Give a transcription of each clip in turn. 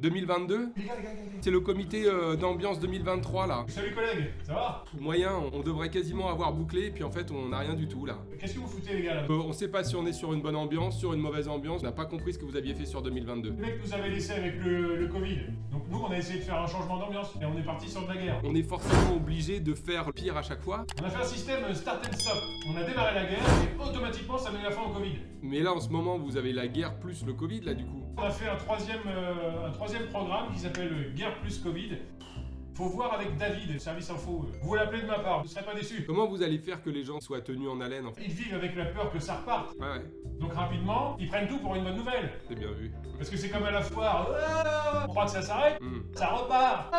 2022? Les gars. C'est le comité d'ambiance 2023 là. Salut collègues, ça va? Moyen, on devrait quasiment avoir bouclé, puis en fait on n'a rien du tout là. Qu'est-ce que vous foutez les gars là? On sait pas si on est sur une bonne ambiance, sur une mauvaise ambiance, on n'a pas compris ce que vous aviez fait sur 2022. Le mec nous avait laissé avec le Covid. Donc nous on a essayé de faire un changement d'ambiance et on est parti sur de la guerre. On est forcément obligé de faire pire à chaque fois, On a fait un système start and stop. On a démarré la guerre et automatiquement ça met la fin au Covid. mais là en ce moment vous avez la guerre plus le Covid là du coup. On a fait un troisième programme qui s'appelle Guerre plus Covid. Faut voir avec David, service info. Vous l'appelez de ma part, vous ne serez pas déçus. Comment vous allez faire que les gens soient tenus en haleine en fait? Ils vivent avec la peur que ça reparte. Ouais, Donc rapidement, ils prennent tout pour une bonne nouvelle. c'est bien vu. Parce que c'est comme à la foire. On croit que ça s'arrête, ça repart.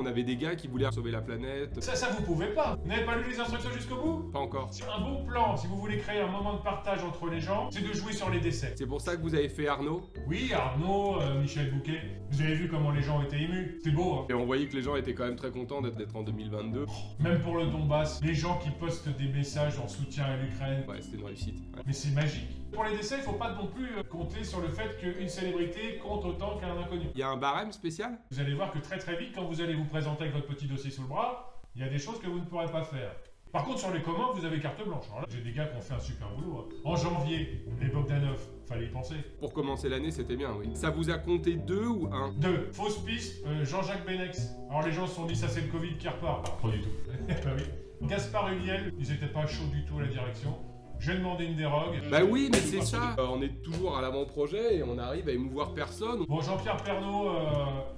On avait des gars qui voulaient sauver la planète. Ça vous pouvez pas. Vous n'avez pas lu les instructions jusqu'au bout? Pas encore. C'est un bon plan, si vous voulez créer un moment de partage entre les gens, c'est de jouer sur les décès. C'est pour ça que vous avez fait Arnaud. Oui, Arnaud, Michel Bouquet, vous avez vu comment les gens ont été émus. C'est beau, hein. Et on voyait que les gens étaient quand même très contents d'être en 2022. Même pour le Donbass, les gens qui postent des messages en soutien à l'Ukraine. Ouais, c'était une réussite. Ouais. Mais c'est magique. Pour les décès, il faut pas non plus compter sur le fait qu'une célébrité compte autant qu'un inconnu. Il y a un barème spécial? Vous allez voir que très vite, quand vous allez vous présenter avec votre petit dossier sous le bras, il y a des choses que vous ne pourrez pas faire. Par contre, sur les commandes, vous avez carte blanche. Alors là, j'ai des gars qui ont fait un super boulot. Hein. En janvier, les Bogdanov, fallait y penser. Pour commencer l'année, c'était bien, oui. Ça vous a compté 2 ou 1? 2. Fausse piste, Jean-Jacques Benex. Alors les gens se sont dit, ça c'est le Covid qui repart. Ah, pas du tout. Bah oui. Gaspard Huliel, ils étaient pas chauds du tout à la direction. J'ai demandé une dérogue. Bah oui, mais c'est ça. On est toujours à l'avant-projet et on arrive à émouvoir personne. Bon, Jean-Pierre Pernaut,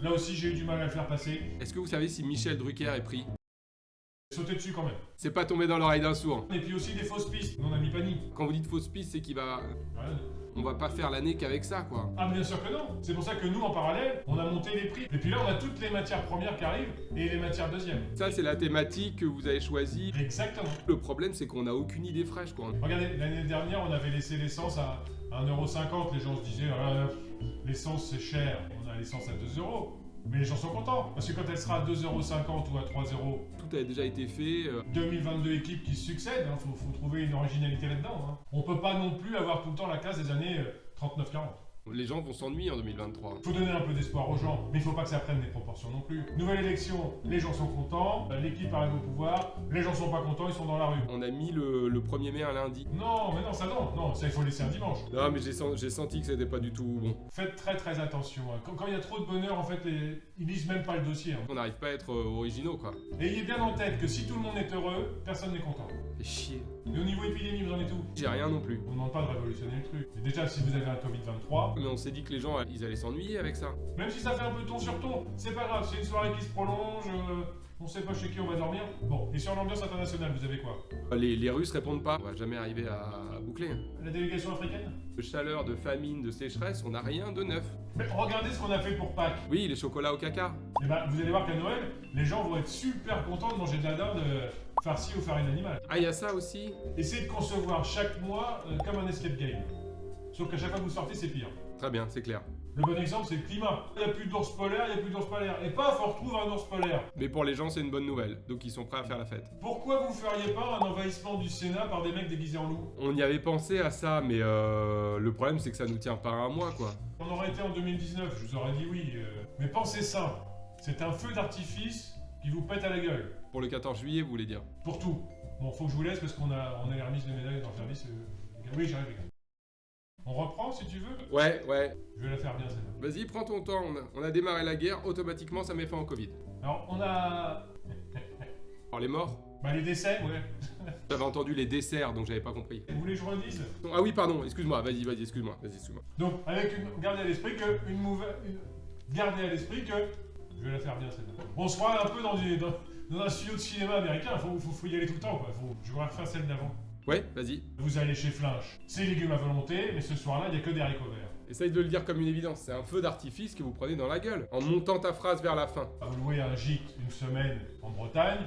là aussi j'ai eu du mal à le faire passer. Est-ce que vous savez si Michel Drucker est pris? Sauter dessus quand même. C'est pas tombé dans l'oreille d'un sourd. Et puis aussi des fausses pistes. On a mis panique. Quand vous dites fausse piste, c'est qu'il va... Ouais. On va pas faire l'année qu'avec ça, quoi. Ah bien sûr que non. C'est pour ça que nous, en parallèle, on a monté les prix. Et puis là, on a toutes les matières premières qui arrivent et les matières deuxièmes. Ça, c'est la thématique que vous avez choisie. Exactement. Le problème, c'est qu'on n'a aucune idée fraîche, quoi. Regardez, l'année dernière, on avait laissé l'essence à 1,50 €. Les gens se disaient, l'essence c'est cher. On a l'essence à 2 €. Mais les gens sont contents. Parce que quand elle sera à 2,50 € ou à 3 €, Tout a déjà été fait. 2022 équipes qui succèdent, hein, faut trouver une originalité là-dedans. Hein. On peut pas non plus avoir tout le temps la classe des années 39-40. Les gens vont s'ennuyer en 2023. Faut donner un peu d'espoir aux gens, mais il faut pas que ça prenne des proportions non plus. Nouvelle élection, les gens sont contents, l'équipe arrive au pouvoir, les gens sont pas contents, ils sont dans la rue. On a mis le 1er mai un lundi. Non, mais non, ça il faut laisser un dimanche. Non, mais j'ai senti que c'était pas du tout bon. Faites très attention. Hein. Quand il y a trop de bonheur, en fait, ils lisent même pas le dossier. Hein. On n'arrive pas à être originaux, quoi. Et ayez bien en tête que si tout le monde est heureux, personne n'est content. Fait chier. Et au niveau épidémie, vous en êtes où? J'ai rien non plus. On ne demande pas de révolutionner le truc. Et déjà, si vous avez un Covid-23, Mais on s'est dit que les gens, ils allaient s'ennuyer avec ça. même si ça fait un peu ton sur ton, c'est pas grave, c'est une soirée qui se prolonge, on sait pas chez qui on va dormir. Bon, et sur l'ambiance internationale, vous avez quoi? Les Russes répondent pas. On va jamais arriver à boucler. La délégation africaine? De chaleur, de famine, de sécheresse, on n'a rien de neuf. Mais regardez ce qu'on a fait pour Pâques. Oui, les chocolats au caca. Et ben, vous allez voir qu'à Noël, les gens vont être super contents de manger de la dinde farcie aux farines animales. Ah, il y a ça aussi? Essayez de concevoir chaque mois comme un escape game. Sauf qu'à chaque fois que vous sortez, c'est pire. Très bien, c'est clair. Le bon exemple, c'est le climat. Il n'y a plus d'ours polaires, il n'y a plus d'ours polaires. Et paf, on retrouve un ours polaire. Mais pour les gens, c'est une bonne nouvelle. Donc ils sont prêts à faire la fête. Pourquoi vous feriez pas un envahissement du Sénat par des mecs déguisés en loup? On y avait pensé à ça, mais le problème, c'est que ça nous tient pas un mois, quoi. On aurait été en 2019, je vous aurais dit oui. Mais pensez ça. C'est un feu d'artifice qui vous pète à la gueule. Pour le 14 juillet, vous voulez dire? Pour tout. Bon, faut que je vous laisse parce qu'on a les remises de médailles dans le service. Oui, j'arrive, les gars. On reprend si tu veux? Ouais. Je vais la faire bien celle-là. Vas-y, prends ton temps. On a démarré la guerre, automatiquement, ça met fin au Covid. Alors, on a... Alors les morts? Bah, les décès, ouais. J'avais entendu les desserts, donc j'avais pas compris. Vous voulez que je redise? Ah oui, pardon, excuse-moi, vas-y, excuse-moi. Donc, avec gardez à l'esprit que... Gardez à l'esprit que... Je vais la faire bien celle-là. On se croit un peu dans un studio de cinéma américain, faut y aller tout le temps, quoi. Je vais refaire celle d'avant. Ouais, vas-y. Vous allez chez Flinch, c'est légumes à volonté, mais ce soir-là, il n'y a que des haricots verts. Essaye de le dire comme une évidence, c'est un feu d'artifice que vous prenez dans la gueule, en montant ta phrase vers la fin. Vous louez un gîte une semaine en Bretagne,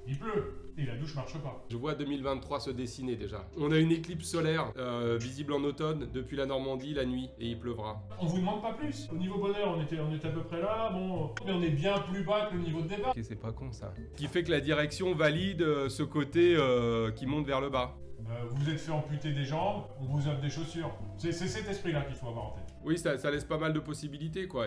il pleut, et la douche marche pas. Je vois 2023 se dessiner déjà. On a une éclipse solaire, visible en automne, depuis la Normandie, la nuit, et il pleuvra. On vous demande pas plus. Au niveau bonheur, on était à peu près là, bon, mais on est bien plus bas que le niveau de départ. Ok, c'est pas con ça. Qui fait que la direction valide ce côté qui monte vers le bas. Vous êtes fait amputer des jambes, on vous offre des chaussures. C'est cet esprit-là qu'il faut avoir en tête. Oui, ça laisse pas mal de possibilités, quoi.